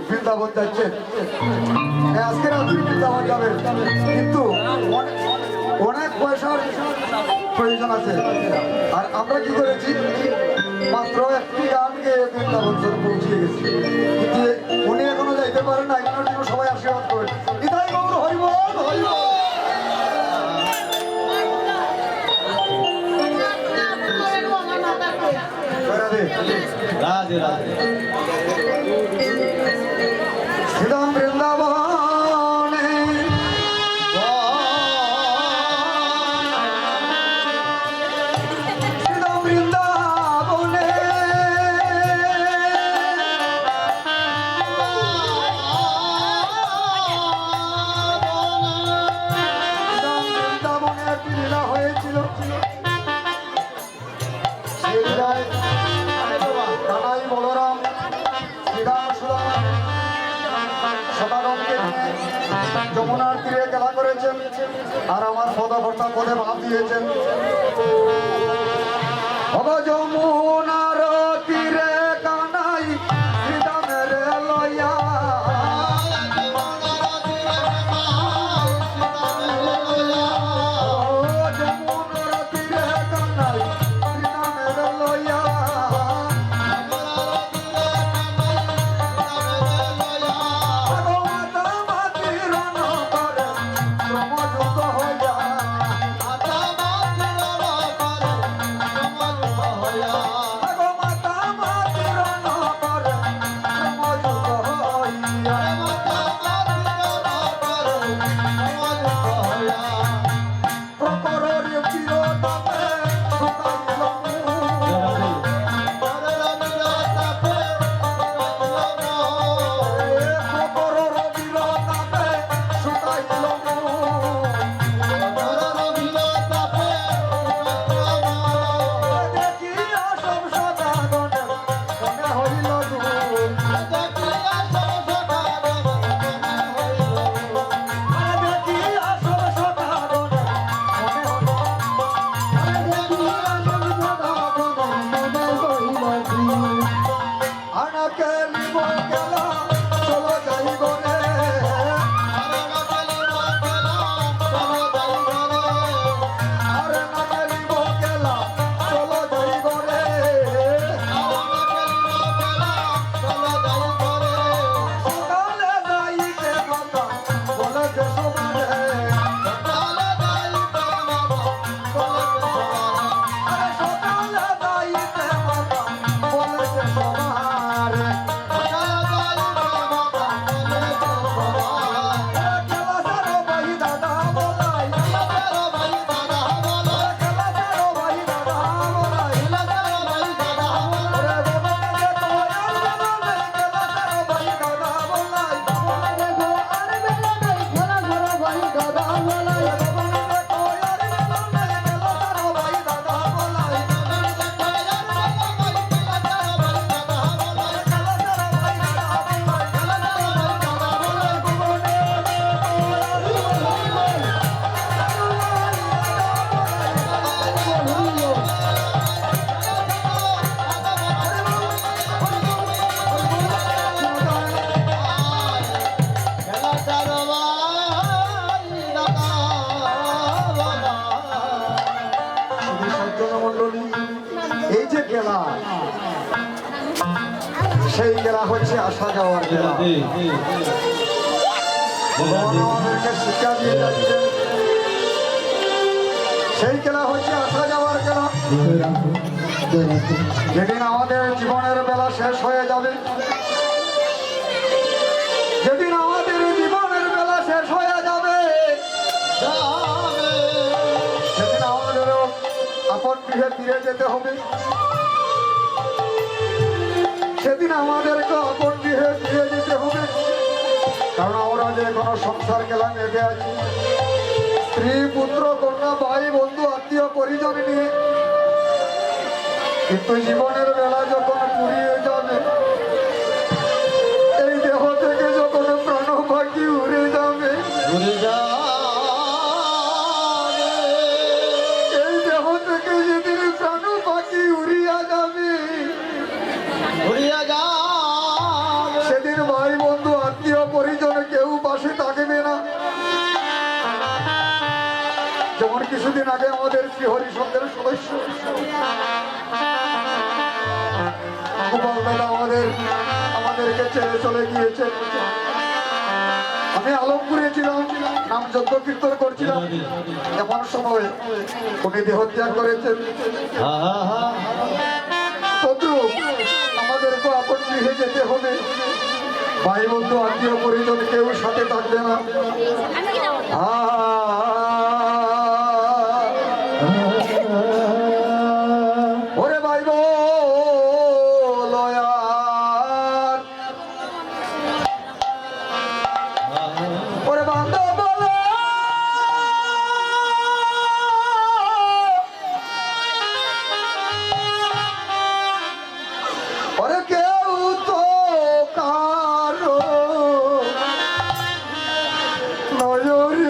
বৃন্দাবন যাচ্ছেন, আজকে রাত্রি বৃন্দাবন যাবেন, কিন্তু অনেক পয়সার প্রয়োজন আছে। আর আমরা কি করেছি, মাত্র একটি গান গিয়ে বৃন্দাবন পৌঁছিয়ে গেছি, কিন্তু উনি এখনো যাইতে পারেন না। এখানের জন্য সবাই আশীর্বাদ করেন। নিতাই গৌর হরিবল হরিবল। রাধে রাধে। শ্রীরাম বৃন্দাবনে শ্রীরাম বৃন্দাবনে শ্রীরাম বৃন্দাবনে একটি লীলা হয়েছিল। সেই লীলায় কানাই বলরাম শ্রীরাম সদানন্দকে নিয়ে যমুনার তীরে খেলা করেছেন, আর আমার পদকর্তা পদে ভাব দিয়েছেন। যমুনার তীরে কানাই শ্রীরামের লইয়া যমুনার তীরে কানাই শ্রীরামের লইয়া খেলা, সেই খেলা হচ্ছে আসা যাওয়ার খেলা। ভগবান আমাদেরকে শিক্ষা দিয়ে যাচ্ছে, সেই খেলা হচ্ছে আসা যাওয়ার খেলা। যেদিন আমাদের জীবনের বেলা শেষ হয়ে যাবে, যেদিন আমাদের জীবনের বেলা শেষ হয়ে যাবে, সেদিন আমাদেরও আপন গৃহে ফিরে যেতে হবে। সেদিন আমাদেরকে আপন গৃহে ফিরে যেতে হবে, কারণ আমরা যে কোনো সংসার খেলা মেতে আছি, স্ত্রী পুত্র কন্যা ভাই বন্ধু আত্মীয় পরিজন নিয়ে। কিন্তু জীবনের বেলা যখন ফুরিয়ে যাবে, এই দেহ থেকে যখন প্রাণ পাখি উড়ে যাবে, এই দেহ থেকে যেদিন প্রাণ পাখি উড়িয়া যাবে, সেদিন ভাই বন্ধু আত্মীয় পরিজন কেউ পাশে থাকবে না। যেমন কিছুদিন আগে আমাদের শ্রীহরি সন্ধ্যের সদস্য গোপাল দাদা আমাদেরকে ছেড়ে চলে গিয়েছে। আমি আলমপুরে ছিলাম, নাম যজ্ঞ কীর্তন করছিলাম, এমন সময় উনি দেহত্যাগ করেছেন। তদ্রুপ আমাদেরকে আপন গৃহে যেতে হবে, ভাই বন্ধু আত্মীয় পরিজন কেউ সাথে থাকবে না। ওরে ভাই লয়ার, ওরে বান্ধব বলো, ওরে কেউ তো কারো নয়রে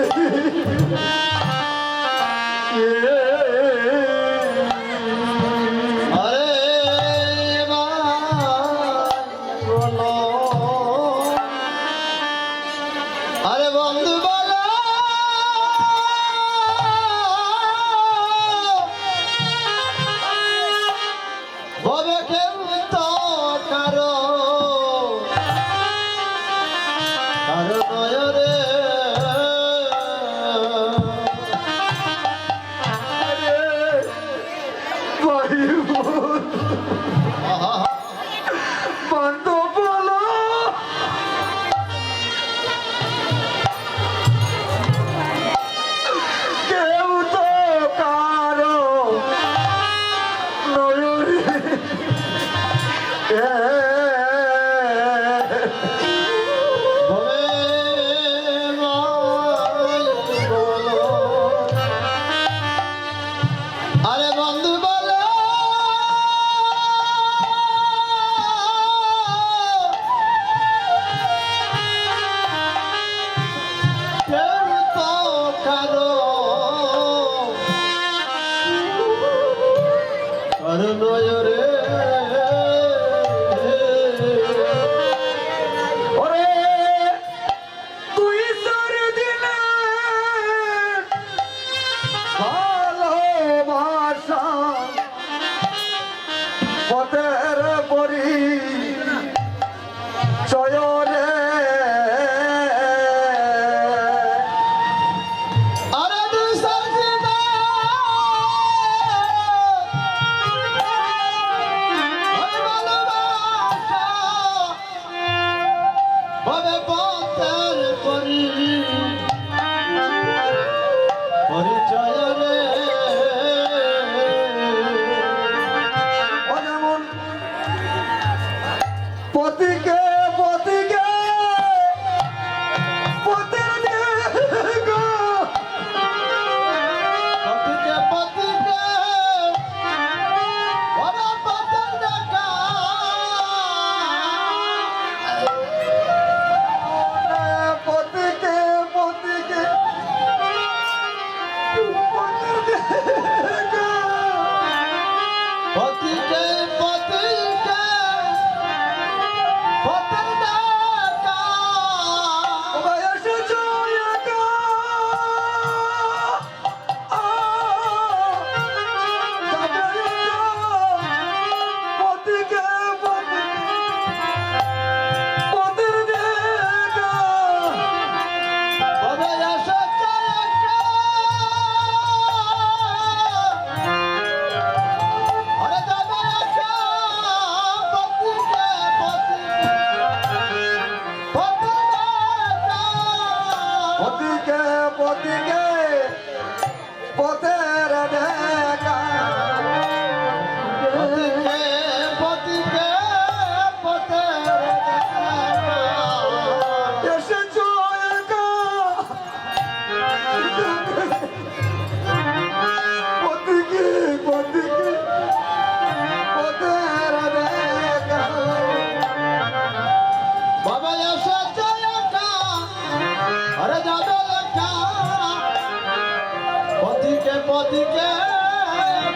পথিকে পথিকে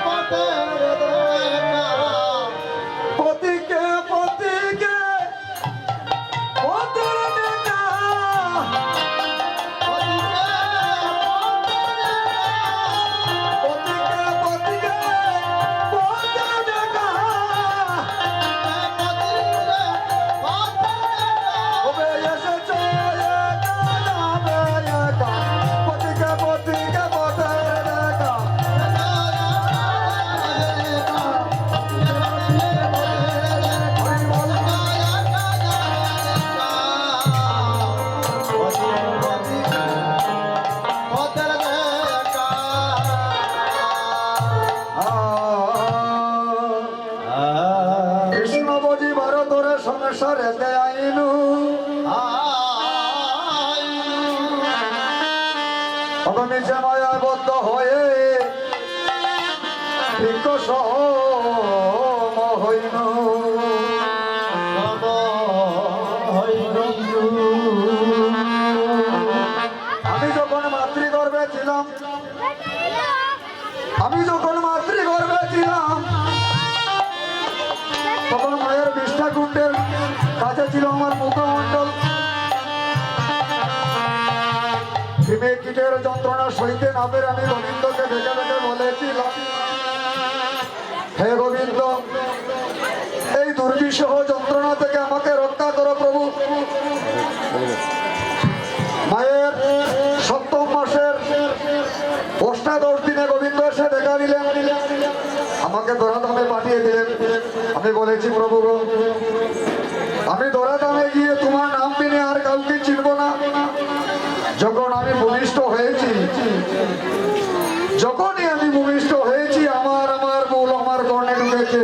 পথের দেখা পতিকে পতিকে পথের দেখা পথিকে পতিকে পতিকে পথের দেখা ওবে এসেছে একা যাবে একা পতিকে পতিকে পথের দেখা হরি বল কৃষ্ণ বুঝি ভারতরে সংসারে দেয়াইনু অগণিছে মায়াবদ্ধ হয়ে ভিক্ষ সহ হইনু আমি যখন মাতৃগর্ভে ছিলাম তখন মায়ের বিষ্ঠা কুণ্ডের কাছে ছিল আমার মুখমণ্ডল ভীমে কীটের যন্ত্রণা সইতে নামের আমি গোবিন্দকে ডেকে ডেকে বলেছিলাম হে গোবিন্দ এই দুর্বিষহ যন্ত্রণা থেকে আমাকে রক্ষা করো প্রভু মায়ের সপ্তম মাসের অষ্টাদশ দিনে গোবিন্দ এসে দেখা দিলেন আমাকে দোরাধামে পাঠিয়ে দিলেন আমি বলেছি প্রভু গো আমি দোরাধামে গিয়ে তোমার নাম বিনে আর কাউকে চিনব না যখন আমি ভূমিষ্ঠ হয়েছি যখনই আমি ভূমিষ্ঠ হয়েছি আমার মূল আমার গণে ঢুকেছে